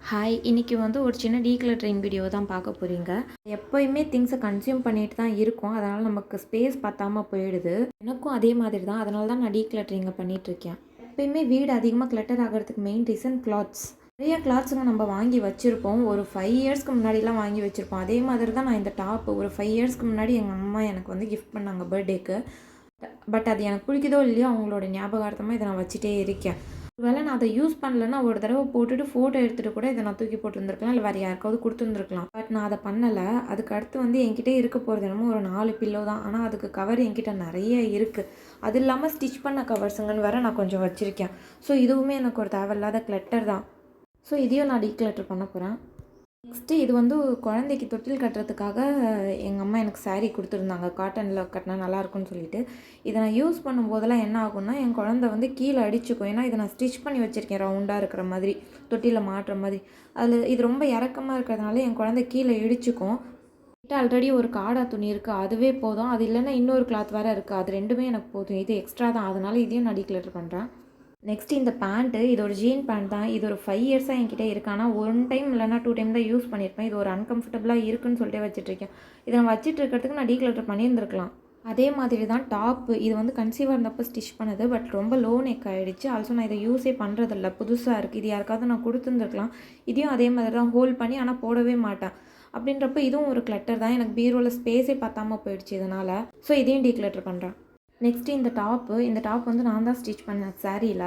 Hi, இன்னைக்கு வந்து ஒரு சின்ன டீக்ளட்டரிங் வீடியோ தான் பார்க்க போகிறீங்க. எப்போயுமே திங்ஸை கன்சியூம் பண்ணிட்டு தான் இருக்கோம். அதனால் நமக்கு ஸ்பேஸ் பத்தாமல் போயிடுது. எனக்கும் அதே மாதிரி தான். அதனால தான் நான் டீக்ளட்டரிங்கை பண்ணிகிட்ருக்கேன். எப்போயுமே வீடு அதிகமாக கிளட்டர் ஆகிறதுக்கு மெயின் ரீசன் கிளாத்ஸ். நிறைய கிளாத்ஸுங்க நம்ம வாங்கி வச்சுருப்போம். ஒரு 5 இயர்ஸ்க்கு முன்னாடிலாம் வாங்கி வச்சுருப்போம். அதே மாதிரி தான் நான் இந்த டாப்பு ஒரு 5 இயர்ஸ்க்கு முன்னாடி எங்கள் அம்மா எனக்கு வந்து கிஃப்ட் பண்ணாங்க பர்த்டேக்கு. பட் அது எனக்கு பிடிக்குதோ இல்லையோ அவங்களோட ஞாபகார்த்தமாக இதை நான் வச்சுட்டே இருக்கேன். ஒருவேளை நான் அதை யூஸ் பண்ணலன்னா ஒரு தடவை போட்டுட்டு ஃபோட்டோ எடுத்துகிட்டு கூட இதை நான் தூக்கி போட்டுருந்துருக்கலாம், இல்லை வேறு யாருக்காவது கொடுத்துருந்துருக்கலாம். பட் நான் அதை பண்ணலை. அதுக்கு அடுத்து வந்து என்கிட்ட இருக்க போகிறது என்னமோ ஒரு 4 பில்லோ தான். ஆனால் அதுக்கு கவர் என்கிட்ட நிறைய இருக்குது. அது இல்லாமல் ஸ்டிச் பண்ண கவர்ஸுங்கன்னு வேறு நான் கொஞ்சம் வச்சுருக்கேன். ஸோ இதுவுமே எனக்கு ஒரு தேவையில்லாத கிளட்டர் தான். ஸோ இதையும் நான் டீக்ளட்டர் பண்ண போகிறேன். நெக்ஸ்ட்டு இது வந்து குழந்தைக்கு தொட்டில் கட்டுறதுக்காக எங்கள் அம்மா எனக்கு சாரீ கொடுத்துருந்தாங்க. காட்டனில் கட்டினா நல்லாயிருக்குன்னு சொல்லிட்டு. இதை நான் யூஸ் பண்ணும்போதெல்லாம் என்ன ஆகும்னா என் குழந்தை வந்து கீழே அடிச்சுக்கும். ஏன்னா இதை நான் ஸ்டிச் பண்ணி வச்சுருக்கேன் ரவுண்டாக இருக்கிற மாதிரி, தொட்டியில் மாட்டுற மாதிரி. அதில் இது ரொம்ப இறக்கமாக இருக்கிறதுனால என் குழந்தை கீழே இடிச்சுக்கும். ஆல்ரெடி ஒரு காடா துணி இருக்குது, அதுவே போதும். அது இல்லைன்னா இன்னொரு கிளாத் வேறு இருக்குது, அது ரெண்டுமே எனக்கு போதும். இது எக்ஸ்ட்ரா தான், அதனால் இதையும் நான் டீக்ளட்டர் பண்ணுறேன். நெக்ஸ்ட் இந்த பேண்ட்டு, இது ஒரு ஜீன் பேண்ட் தான். இது ஒரு 5 இயர்ஸாக என்கிட்ட இருக்குது. ஆனால் 1 டைம் இல்லைனா 2 டைம் தான் யூஸ் பண்ணியிருப்பேன். இது ஒரு அன்கம்ஃபர்டபுளாக இருக்குன்னு சொல்லிட்டு வச்சுட்ருக்கேன். இதை நான் வச்சுட்டு இருக்கிறதுக்கு நான் டீக்ளட்டர் பண்ணியிருந்துருக்கலாம். அதே மாதிரி தான் டாப்பு. இது வந்து கன்சீவாக இருந்தப்போ ஸ்டிச் பண்ணது. பட் ரொம்ப லோ நெக் ஆகிடுச்சு. ஆல்சோ நான் இதை யூஸே பண்ணுறதில்ல, புதுசாக இருக்குது. இது யாருக்காவது நான் கொடுத்துருந்துருக்கலாம். இதையும் அதே மாதிரி தான் ஹோல்ட் பண்ணி ஆனால் போடவே மாட்டேன். அப்படின்றப்ப இதுவும் ஒரு கிளட்டர் தான். எனக்கு பீரோவில் ஸ்பேஸே பத்தாமல் போயிடுச்சு இதனால். ஸோ இதையும் டீக்ளட்டர் பண்ணுறேன். நெக்ஸ்ட்டு இந்த டாப் வந்து நான் தான் ஸ்டிச் பண்ணேன் சாரியில்.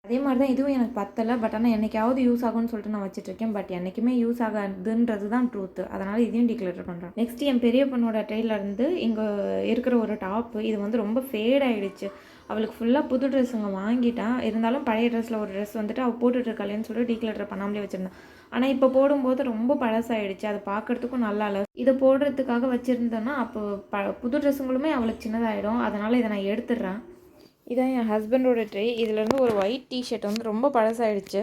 அதே மாதிரி தான் இதுவும் எனக்கு பத்தலை. பட் ஆனால் என்றைக்காவது யூஸ் ஆகும்னு சொல்லிட்டு நான் வச்சுட்ருக்கேன். பட் என்றைக்குமே யூஸ் ஆகாதுன்றது தான் ட்ரூத்து. அதனால் இதையும் டீக்ளட்டர் பண்ணுறேன். நெக்ஸ்ட்டு என் பெரிய பொண்ணோட ட்ரெயிலேருந்து இங்கே இருக்கிற ஒரு டாப்பு. இது வந்து ரொம்ப ஃபேட் ஆகிடுச்சு. அவளுக்கு ஃபுல்லாக புது ட்ரெஸ்ஸுங்க வாங்கிட்டேன். இருந்தாலும் பழைய ட்ரெஸ்ஸில் ஒரு ட்ரெஸ் வந்துட்டு அவள் போட்டுட்ருக்காளேன்னு சொல்லிட்டு டீக்ளட்டர் பண்ணாமலே வச்சுருந்தேன். ஆனால் இப்போ போடும்போது ரொம்ப பழசாகிடுச்சு. அது பார்க்குறதுக்கும் நல்லா இல்லை. இதை போடுறதுக்காக வச்சுருந்தேன்னா அப்போ புது ட்ரெஸ்ஸுங்களுமே அவளுக்கு சின்னதாகிடும். அதனால் இதை நான் எடுத்துடுறேன். இதான் என் ஹஸ்பண்டோட ட்ரே. இதிலேருந்து ஒரு ஒயிட் டிஷர்ட் வந்து ரொம்ப பழசாயிடுச்சு.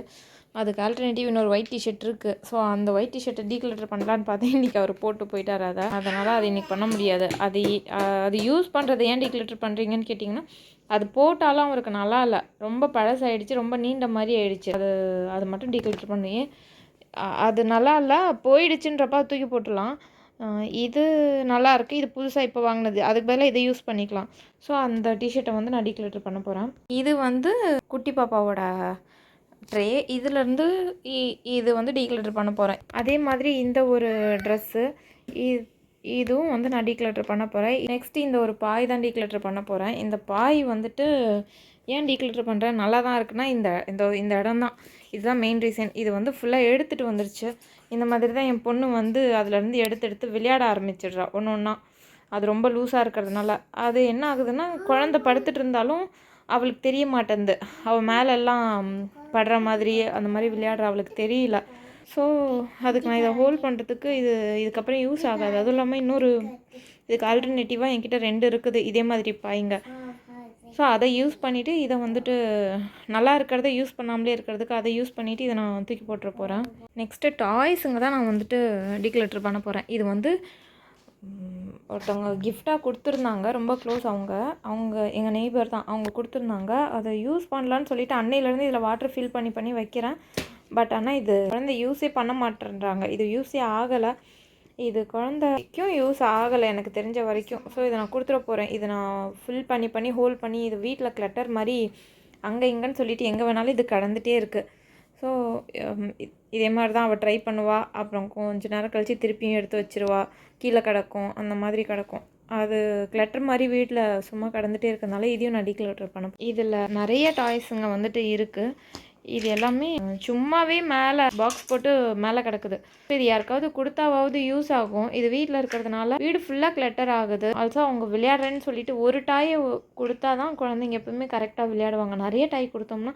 அதுக்கு ஆல்டர்னேட்டிவ் இன்னொரு ஒயிட் டிஷர்ட் இருக்குது. ஸோ அந்த ஒயிட் டிஷர்ட்டை டீக்ளட்டர் பண்ணலான்னு பார்த்தேன். இன்றைக்கி அவர் போட்டு போயிட்டார். அதனால் அது இன்றைக்கி பண்ண முடியாது. அது யூஸ் பண்ணுறது ஏன் டீக்ளட்டர் பண்ணுறீங்கன்னு கேட்டிங்கன்னா, அது போட்டாலும் அவருக்கு நல்லா இல்லை, ரொம்ப பழசாயிடுச்சு, ரொம்ப நீண்ட மாதிரி ஆயிடுச்சு. அது மட்டும் டீக்ளட்டர் பண்ணி அது நல்லா இல்லை, போயிடுச்சுன்றப்ப தூக்கி போட்டுடலாம். இது நல்லாயிருக்கு, இது புதுசாக இப்போ வாங்கினது, அதுக்கு பதிலாக இதை யூஸ் பண்ணிக்கலாம். ஸோ அந்த டிஷர்ட்டை வந்து நான் டீக்ளட்டர் பண்ண போகிறேன். இது வந்து குட்டி பாப்பாவோட ட்ரே. இதிலேருந்து இது வந்து டீக்ளட்டர் பண்ண போகிறேன். அதே மாதிரி இந்த ஒரு ட்ரெஸ்ஸு, இதுவும் வந்து நான் டீக்ளட்டர் பண்ண போகிறேன். நெக்ஸ்ட்டு இந்த ஒரு பாய் தான் டீக்ளட்டர் பண்ண போகிறேன். இந்த பாய் வந்துட்டு ஏன் டீக்ளட்டர் பண்ணுறேன், நல்லா தான் இருக்குன்னா இந்த இடம் தான். இதுதான் மெயின் ரீசன். இது வந்து ஃபுல்லாக எடுத்துகிட்டு வந்துருச்சு. இந்த மாதிரி தான் என் பொண்ணு வந்து அதிலேருந்து எடுத்து விளையாட ஆரம்பிச்சிடுறா ஒன்று ஒன்றா. அது ரொம்ப லூஸாக இருக்கிறதுனால அது என்ன ஆகுதுன்னா, குழந்த படுத்துட்டு இருந்தாலும் அவளுக்கு தெரிய மாட்டேங்குது. அவள் மேலெல்லாம் படுற மாதிரி அந்த மாதிரி விளையாடுற அவளுக்கு தெரியல. ஸோ அதுக்கு நான் இதை ஹோல்ட் பண்ணுறதுக்கு இதுக்கப்புறம் யூஸ் ஆகாது. அதுவும் இல்லாமல் இதுக்கு ஆல்டர்னேட்டிவாக என்கிட்ட 2 இருக்குது இதே மாதிரி பாய்ங்க. ஸோ அதை யூஸ் பண்ணிவிட்டு இதை வந்துட்டு நல்லா இருக்கிறத யூஸ் பண்ணாமலே இருக்கிறதுக்கு அதை யூஸ் பண்ணிவிட்டு இதை நான் தூக்கி போட்டுற போகிறேன். நெக்ஸ்ட்டு டாய்ஸுங்க தான் நான் வந்துட்டு டீக்ளட்டர் பண்ண போகிறேன். இது வந்து ஒருத்தவங்க கிஃப்டாக கொடுத்துருந்தாங்க. ரொம்ப க்ளோஸ் அவங்க எங்கள் நெய்பர் தான். அவங்க கொடுத்துருந்தாங்க. அதை யூஸ் பண்ணலான்னு சொல்லிவிட்டு அன்னையிலேருந்து இதில் வாட்டர் ஃபில் பண்ணி வைக்கிறேன். பட் ஆனால் இது குழந்தை யூஸே பண்ண மாட்டேன்றாங்க. இது யூஸே ஆகலை. இது குழந்தைக்கும் யூஸ் ஆகலை எனக்கு தெரிஞ்ச வரைக்கும். ஸோ இதை நான் கொடுத்துட போகிறேன். இதை நான் ஃபில் பண்ணி ஹோல்ட் பண்ணி இது வீட்டில் கிளட்டர் மாதிரி அங்கே இங்கேன்னு சொல்லிவிட்டு எங்கே வேணாலும் இது கடந்துகிட்டே இருக்குது. ஸோ இதே மாதிரி தான் அவள் ட்ரை பண்ணுவாள். அப்புறம் கொஞ்சம் நேரம் கழித்து திருப்பியும் எடுத்து வச்சிருவா. கீழே கிடக்கும், அந்த மாதிரி கிடக்கும். அது கிளட்டர் மாதிரி வீட்டில் சும்மா கடந்துகிட்டே இருக்கிறதுனால இதையும் நான் டீக்ளட்டர் பண்ண. இதில் நிறைய டாய்ஸுங்க வந்துட்டு இருக்குது. இது எல்லாமே சும்மாவே மேலே பாக்ஸ் போட்டு மேலே கிடக்குது. இது யாருக்காவது கொடுத்தாவது யூஸ் ஆகும். இது வீட்டில் இருக்கிறதுனால வீடு ஃபுல்லாக கிளட்டர் ஆகுது. ஆல்சோ அவங்க விளையாடுறேன்னு சொல்லிட்டு ஒரு டாயை கொடுத்தா தான் குழந்தைங்க எப்பவுமே கரெக்டாக விளையாடுவாங்க. நிறைய டாய் கொடுத்தோம்னா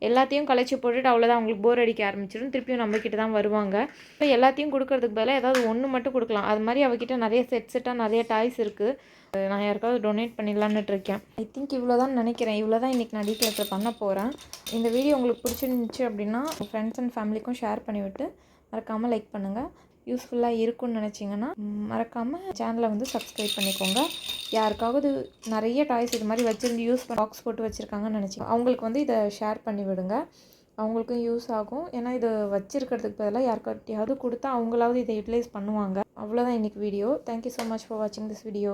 எல்லாத்தையும் கலைச்சி போட்டுட்டு அவ்வளோதான், அவங்களுக்கு போர் அடிக்க ஆரம்பிச்சிடும். திருப்பியும் நம்மக்கிட்ட தான் வருவாங்க. இப்போ எல்லாத்தையும் கொடுக்கறதுக்கு பதிலாக ஏதாவது ஒன்று மட்டும் கொடுக்கலாம். அது மாதிரி அவகிட்ட நிறைய செட்டாக நிறைய டாய்ஸ் இருக்குது. நான் யாருக்காவது டொனேட் பண்ணிடலான்னு இருக்கேன். ஐ திங்க் இவ்வளோ தான் நினைக்கிறேன். இவ்வளோ தான் இன்றைக்கி நான் டீக்ளட்டர் பண்ண போகிறேன். இந்த வீடியோ உங்களுக்கு பிடிச்சிருந்துச்சு அப்படின்னா ஃப்ரெண்ட்ஸ் அண்ட் ஃபேமிலிக்கும் ஷேர் பண்ணிவிட்டு மறக்காமல் லைக் பண்ணுங்கள். யூஸ்ஃபுல்லாக இருக்கும்னு நினச்சிங்கன்னா மறக்காமல் சேனலை வந்து சப்ஸ்கிரைப் பண்ணிக்கோங்க. யாருக்காவது நிறைய டாய்ஸ் இது மாதிரி வச்சுருந்து பாக்ஸ் போட்டு வச்சுருக்காங்கன்னு நினச்சிங்க அவங்களுக்கு வந்து இதை ஷேர் பண்ணி விடுங்க. அவங்களுக்கும் யூஸ் ஆகும். ஏன்னா இதை வச்சுருக்கிறதுக்கு பதிலாக யாருக்கிட்டையாவது கொடுத்தா அவங்களாவது இதை யூட்டிலைஸ் பண்ணுவாங்க. அவ்வளோதான் இன்றைக்கி video. Thank you so much for வாட்சிங் திஸ் வீடியோ.